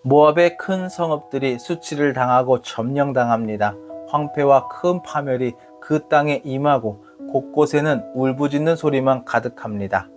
모압의 큰 성읍들이 수치를 당하고 점령당합니다. 황폐와 큰 파멸이 그 땅에 임하고 곳곳에는 울부짖는 소리만 가득합니다.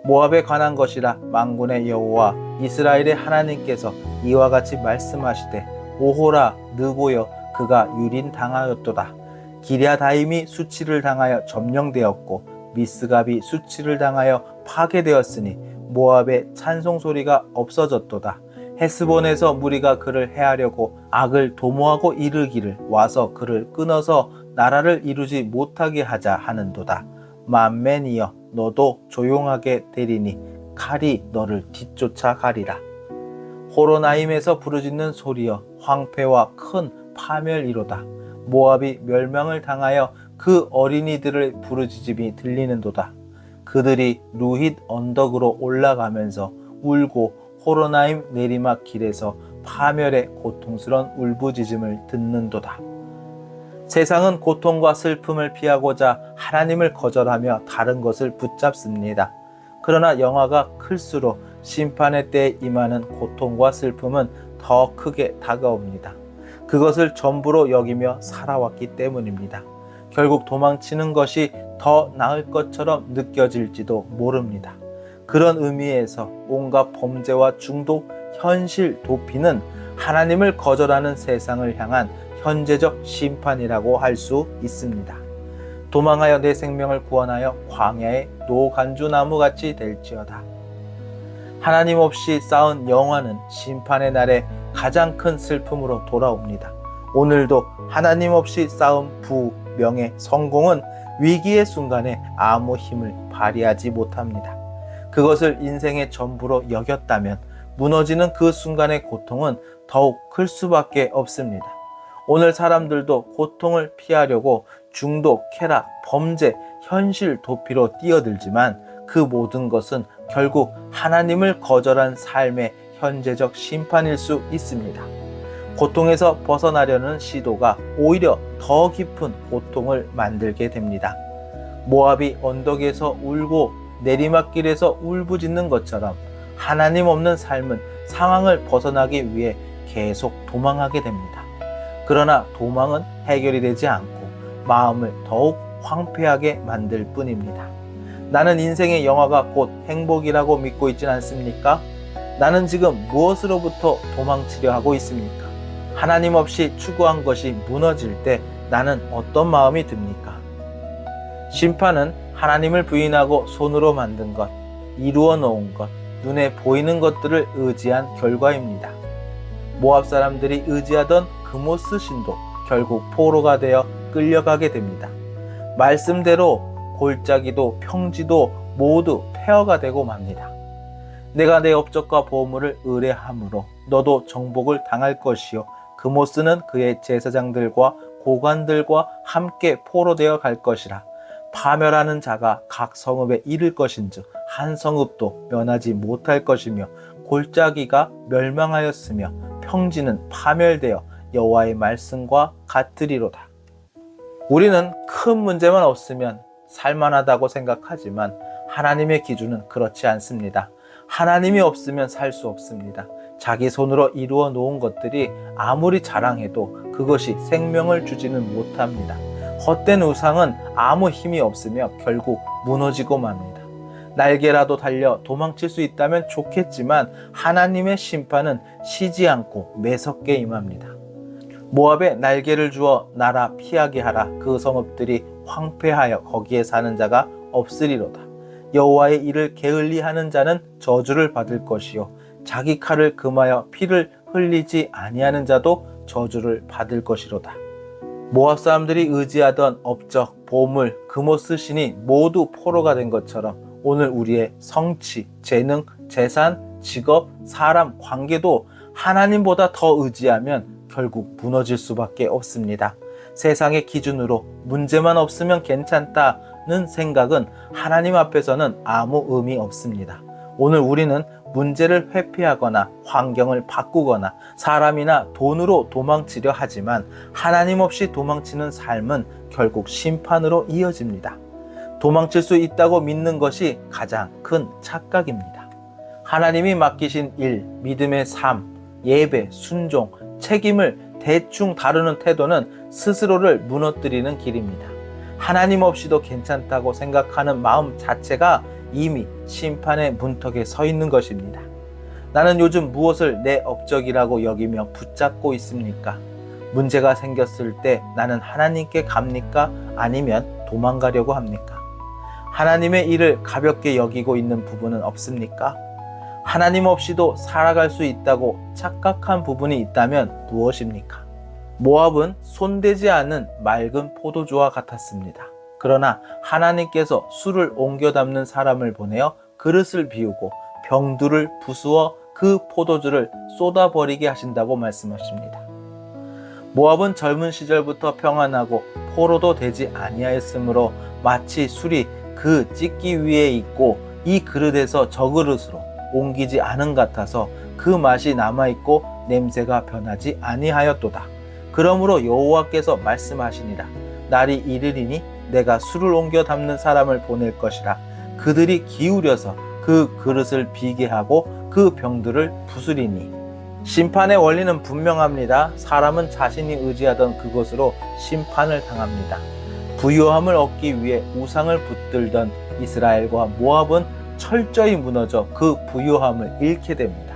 모압에 관한 것이라 만군의 여호와 이스라엘의 하나님께서 이와 같이 말씀하시되 오호라 느보여 그가 유린당하였도다. 기랴다임이 수치를 당하여 점령되었고 미스갑이 수치를 당하여 파괴되었으니 모압의 찬송 소리가 없어졌도다. 헤스본에서 무리가 그를 해하려고 악을 도모하고 이르기를 와서 그를 끊어서 나라를 이루지 못하게 하자 하는도다. 만맨이여 너도 조용하게 되리니 칼이 너를 뒤쫓아 가리라. 호로나임에서 부르짖는 소리여 황폐와 큰 파멸이로다. 모압이 멸망을 당하여 그 어린이들의 부르짖음이 들리는도다. 그들이 루힛 언덕으로 올라가면서 울고 호로나임 내리막 길에서 파멸의 고통스러운 울부짖음을 듣는도다. 세상은 고통과 슬픔을 피하고자 하나님을 거절하며 다른 것을 붙잡습니다. 그러나 영화가 클수록 심판의 때에 임하는 고통과 슬픔은 더 크게 다가옵니다. 그것을 전부로 여기며 살아왔기 때문입니다. 결국 도망치는 것이 더 나을 것처럼 느껴질지도 모릅니다. 그런 의미에서 온갖 범죄와 중독, 현실, 도피는 하나님을 거절하는 세상을 향한 현재적 심판이라고 할 수 있습니다. 도망하여 내 생명을 구원하여 광야의 노간주나무같이 될지어다. 하나님 없이 쌓은 영화는 심판의 날에 가장 큰 슬픔으로 돌아옵니다. 오늘도 하나님 없이 쌓은 부, 명예, 성공은 위기의 순간에 아무 힘을 발휘하지 못합니다. 그것을 인생의 전부로 여겼다면 무너지는 그 순간의 고통은 더욱 클 수밖에 없습니다. 오늘 사람들도 고통을 피하려고 중독, 쾌락, 범죄, 현실 도피로 뛰어들지만 그 모든 것은 결국 하나님을 거절한 삶의 현재적 심판일 수 있습니다. 고통에서 벗어나려는 시도가 오히려 더 깊은 고통을 만들게 됩니다. 모압이 언덕에서 울고 내리막길에서 울부짖는 것처럼 하나님 없는 삶은 상황을 벗어나기 위해 계속 도망하게 됩니다. 그러나 도망은 해결이 되지 않고 마음을 더욱 황폐하게 만들 뿐입니다. 나는 인생의 영화가 곧 행복이라고 믿고 있진 않습니까? 나는 지금 무엇으로부터 도망치려 하고 있습니까? 하나님 없이 추구한 것이 무너질 때 나는 어떤 마음이 듭니까? 심판은 하나님을 부인하고 손으로 만든 것, 이루어 놓은 것, 눈에 보이는 것들을 의지한 결과입니다. 모압 사람들이 의지하던 그모스 신도 결국 포로가 되어 끌려가게 됩니다. 말씀대로 골짜기도 평지도 모두 폐허가 되고 맙니다. 내가 내 업적과 보물을 의뢰함으로 너도 정복을 당할 것이요 그모스는 그의 제사장들과 고관들과 함께 포로되어 갈 것이라. 파멸하는 자가 각 성읍에 이를 것인즉 한 성읍도 면하지 못할 것이며 골짜기가 멸망하였으며 평지는 파멸되어 여호와의 말씀과 같으리로다. 우리는 큰 문제만 없으면 살만하다고 생각하지만 하나님의 기준은 그렇지 않습니다. 하나님이 없으면 살 수 없습니다. 자기 손으로 이루어 놓은 것들이 아무리 자랑해도 그것이 생명을 주지는 못합니다. 헛된 우상은 아무 힘이 없으며 결국 무너지고 맙니다. 날개라도 달려 도망칠 수 있다면 좋겠지만 하나님의 심판은 쉬지 않고 매섭게 임합니다. 모압에 날개를 주어 나라 피하게 하라. 그 성읍들이 황폐하여 거기에 사는 자가 없으리로다. 여호와의 일을 게을리하는 자는 저주를 받을 것이요 자기 칼을 금하여 피를 흘리지 아니하는 자도 저주를 받을 것이로다. 모압 사람들이 의지하던 업적, 보물, 그모스 신이 모두 포로가 된 것처럼 오늘 우리의 성취, 재능, 재산, 직업, 사람, 관계도 하나님보다 더 의지하면 결국 무너질 수밖에 없습니다. 세상의 기준으로 문제만 없으면 괜찮다는 생각은 하나님 앞에서는 아무 의미 없습니다. 오늘 우리는 문제를 회피하거나 환경을 바꾸거나 사람이나 돈으로 도망치려 하지만 하나님 없이 도망치는 삶은 결국 심판으로 이어집니다. 도망칠 수 있다고 믿는 것이 가장 큰 착각입니다. 하나님이 맡기신 일, 믿음의 삶, 예배, 순종, 책임을 대충 다루는 태도는 스스로를 무너뜨리는 길입니다. 하나님 없이도 괜찮다고 생각하는 마음 자체가 이미 심판의 문턱에 서 있는 것입니다. 나는 요즘 무엇을 내 업적이라고 여기며 붙잡고 있습니까? 문제가 생겼을 때 나는 하나님께 갑니까? 아니면 도망가려고 합니까? 하나님의 일을 가볍게 여기고 있는 부분은 없습니까? 하나님 없이도 살아갈 수 있다고 착각한 부분이 있다면 무엇입니까? 모압은 손대지 않은 맑은 포도주와 같았습니다. 그러나 하나님께서 술을 옮겨 담는 사람을 보내어 그릇을 비우고 병들을 부수어 그 포도주를 쏟아버리게 하신다고 말씀하십니다. 모압은 젊은 시절부터 평안하고 포로도 되지 아니하였으므로 마치 술이 그 찢기 위에 있고 이 그릇에서 저 그릇으로 옮기지 않은 같아서 그 맛이 남아있고 냄새가 변하지 아니하였도다. 그러므로 여호와께서 말씀하시니라. 날이 이르리니 내가 술을 옮겨 담는 사람을 보낼 것이라. 그들이 기울여서 그 그릇을 비게 하고 그 병들을 부수리니. 심판의 원리는 분명합니다. 사람은 자신이 의지하던 그것으로 심판을 당합니다. 부유함을 얻기 위해 우상을 붙들던 이스라엘과 모압은 철저히 무너져 그 부유함을 잃게 됩니다.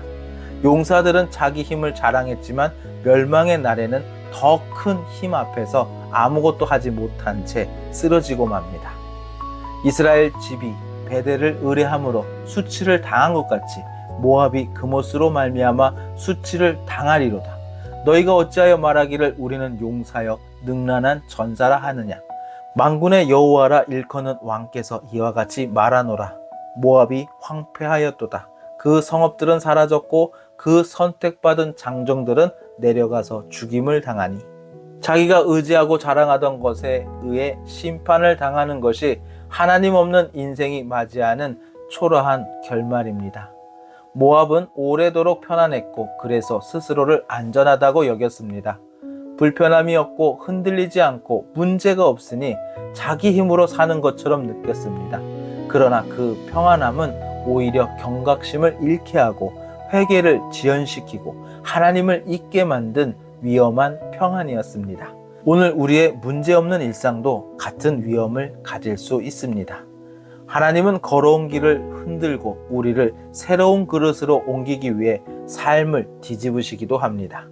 용사들은 자기 힘을 자랑했지만 멸망의 날에는 더 큰 힘 앞에서 아무것도 하지 못한 채 쓰러지고 맙니다. 이스라엘 집이 베델을 의뢰함으로 수치를 당한 것 같이 모압이 그못으로 말미암아 수치를 당하리로다. 너희가 어찌하여 말하기를 우리는 용사여 능란한 전사라 하느냐. 만군의 여호와라 일컫는 왕께서 이와 같이 말하노라. 모압이 황폐하였도다. 그 성읍들은 사라졌고 그 선택받은 장정들은 내려가서 죽임을 당하니. 자기가 의지하고 자랑하던 것에 의해 심판을 당하는 것이 하나님 없는 인생이 맞이하는 초라한 결말입니다. 모압은 오래도록 편안했고 그래서 스스로를 안전하다고 여겼습니다. 불편함이 없고 흔들리지 않고 문제가 없으니 자기 힘으로 사는 것처럼 느꼈습니다. 그러나 그 평안함은 오히려 경각심을 잃게 하고 회개를 지연시키고 하나님을 잊게 만든 위험한 평안이었습니다. 오늘 우리의 문제없는 일상도 같은 위험을 가질 수 있습니다. 하나님은 걸어온 길을 흔들고 우리를 새로운 그릇으로 옮기기 위해 삶을 뒤집으시기도 합니다.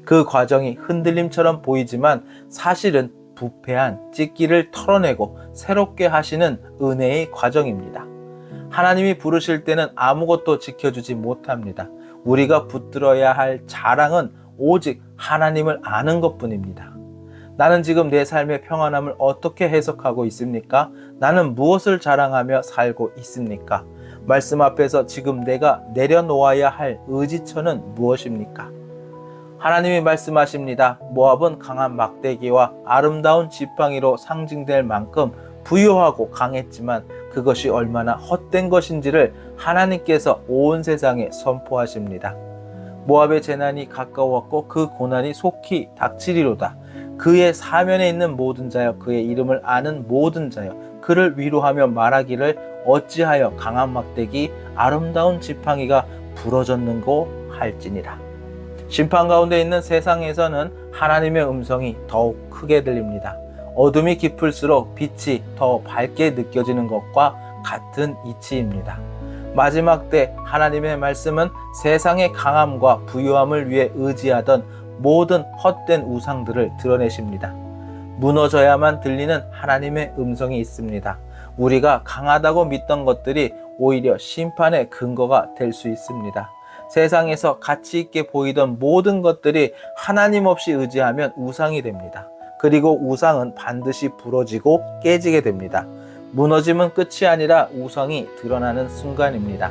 그 과정이 흔들림처럼 보이지만 사실은 부패한 찢기를 털어내고 새롭게 하시는 은혜의 과정입니다. 하나님이 부르실 때는 아무것도 지켜주지 못합니다. 우리가 붙들어야 할 자랑은 오직 하나님을 아는 것뿐입니다. 나는 지금 내 삶의 평안함을 어떻게 해석하고 있습니까? 나는 무엇을 자랑하며 살고 있습니까? 말씀 앞에서 지금 내가 내려놓아야 할 의지처는 무엇입니까? 하나님이 말씀하십니다. 모압은 강한 막대기와 아름다운 지팡이로 상징될 만큼 부유하고 강했지만 그것이 얼마나 헛된 것인지를 하나님께서 온 세상에 선포하십니다. 모압의 재난이 가까웠고 그 고난이 속히 닥치리로다. 그의 사면에 있는 모든 자여 그의 이름을 아는 모든 자여 그를 위로하며 말하기를 어찌하여 강한 막대기 아름다운 지팡이가 부러졌는고 할지니라. 심판 가운데 있는 세상에서는 하나님의 음성이 더욱 크게 들립니다. 어둠이 깊을수록 빛이 더 밝게 느껴지는 것과 같은 이치입니다. 마지막 때 하나님의 말씀은 세상의 강함과 부유함을 위해 의지하던 모든 헛된 우상들을 드러내십니다. 무너져야만 들리는 하나님의 음성이 있습니다. 우리가 강하다고 믿던 것들이 오히려 심판의 근거가 될 수 있습니다. 세상에서 가치 있게 보이던 모든 것들이 하나님 없이 의지하면 우상이 됩니다. 그리고 우상은 반드시 부러지고 깨지게 됩니다. 무너짐은 끝이 아니라 우상이 드러나는 순간입니다.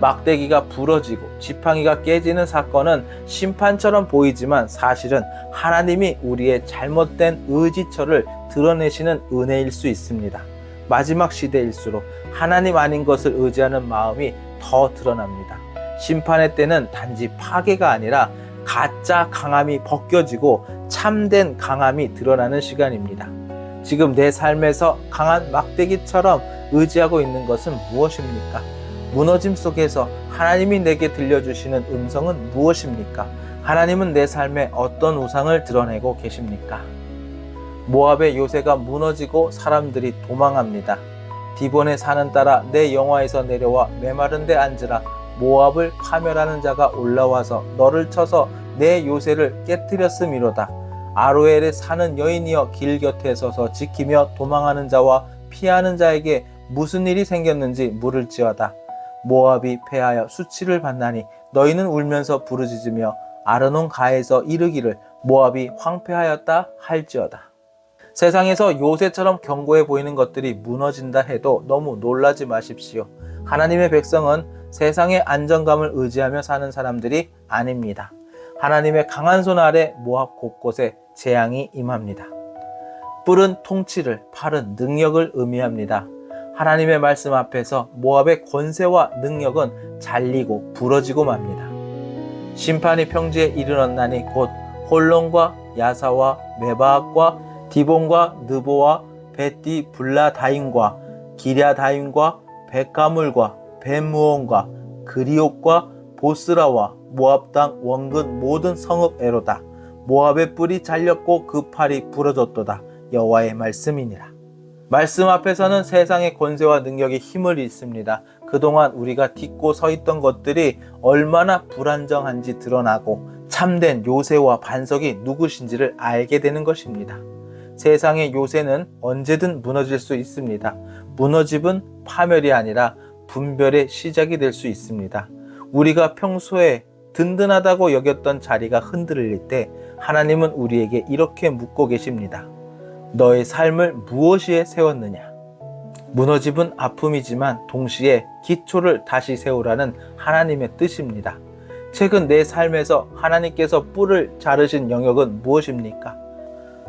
막대기가 부러지고 지팡이가 깨지는 사건은 심판처럼 보이지만 사실은 하나님이 우리의 잘못된 의지처를 드러내시는 은혜일 수 있습니다. 마지막 시대일수록 하나님 아닌 것을 의지하는 마음이 더 드러납니다. 심판의 때는 단지 파괴가 아니라 가짜 강함이 벗겨지고 참된 강함이 드러나는 시간입니다. 지금 내 삶에서 강한 막대기처럼 의지하고 있는 것은 무엇입니까? 무너짐 속에서 하나님이 내게 들려주시는 음성은 무엇입니까? 하나님은 내 삶에 어떤 우상을 드러내고 계십니까? 모압의 요새가 무너지고 사람들이 도망합니다. 디본의 산은 따라 내 영화에서 내려와 메마른 데 앉으라. 모압을 파멸하는 자가 올라와서 너를 쳐서 내 요새를 깨뜨렸음이로다. 아로엘에 사는 여인이여 길 곁에 서서 지키며 도망하는 자와 피하는 자에게 무슨 일이 생겼는지 물을지어다. 모압이 패하여 수치를 받나니 너희는 울면서 부르짖으며 아르논 가에서 이르기를 모압이 황폐하였다 할지어다. 세상에서 요새처럼 견고해 보이는 것들이 무너진다 해도 너무 놀라지 마십시오. 하나님의 백성은 세상의 안정감을 의지하며 사는 사람들이 아닙니다. 하나님의 강한 손 아래 모압 곳곳에 재앙이 임합니다. 뿔은 통치를, 팔은 능력을 의미합니다. 하나님의 말씀 앞에서 모압의 권세와 능력은 잘리고 부러지고 맙니다. 심판이 평지에 이르렀나니 곧 홀론과 야사와 메바악과 디본과 느보와 베티 블라다임과 기랴다임과 백가물과 벳무온과 그리옥과 보스라와 모압 땅 원근 모든 성읍에로다. 모압의 뿔이 잘렸고 그 팔이 부러졌도다. 여호와의 말씀이니라. 말씀 앞에서는 세상의 권세와 능력이 힘을 잃습니다. 그동안 우리가 딛고 서 있던 것들이 얼마나 불안정한지 드러나고 참된 요새와 반석이 누구신지를 알게 되는 것입니다. 세상의 요새는 언제든 무너질 수 있습니다. 무너짐은 파멸이 아니라 분별의 시작이 될 수 있습니다. 우리가 평소에 든든하다고 여겼던 자리가 흔들릴 때 하나님은 우리에게 이렇게 묻고 계십니다. 너의 삶을 무엇이에 세웠느냐? 무너짐은 아픔이지만 동시에 기초를 다시 세우라는 하나님의 뜻입니다. 최근 내 삶에서 하나님께서 뿔을 자르신 영역은 무엇입니까?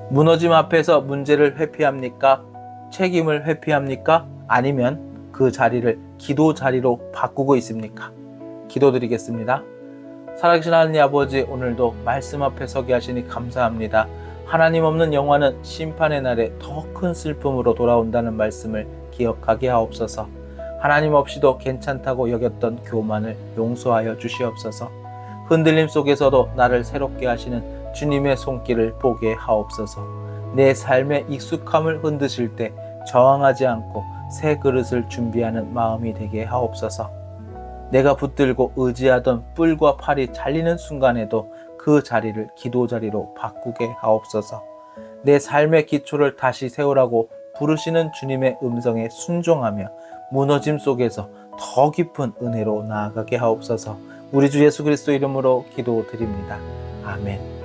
무너짐 앞에서 문제를 회피합니까? 책임을 회피합니까? 아니면 그 자리를 기도 자리로 바꾸고 있습니까? 기도드리겠습니다. 살아계신 하나님 아버지, 오늘도 말씀 앞에 서게 하시니 감사합니다. 하나님 없는 영화는 심판의 날에 더 큰 슬픔으로 돌아온다는 말씀을 기억하게 하옵소서. 하나님 없이도 괜찮다고 여겼던 교만을 용서하여 주시옵소서. 흔들림 속에서도 나를 새롭게 하시는 주님의 손길을 보게 하옵소서. 내 삶의 익숙함을 흔드실 때 저항하지 않고 새 그릇을 준비하는 마음이 되게 하옵소서. 내가 붙들고 의지하던 뿔과 팔이 잘리는 순간에도 그 자리를 기도 자리로 바꾸게 하옵소서. 내 삶의 기초를 다시 세우라고 부르시는 주님의 음성에 순종하며 무너짐 속에서 더 깊은 은혜로 나아가게 하옵소서. 우리 주 예수 그리스도 이름으로 기도드립니다. 아멘.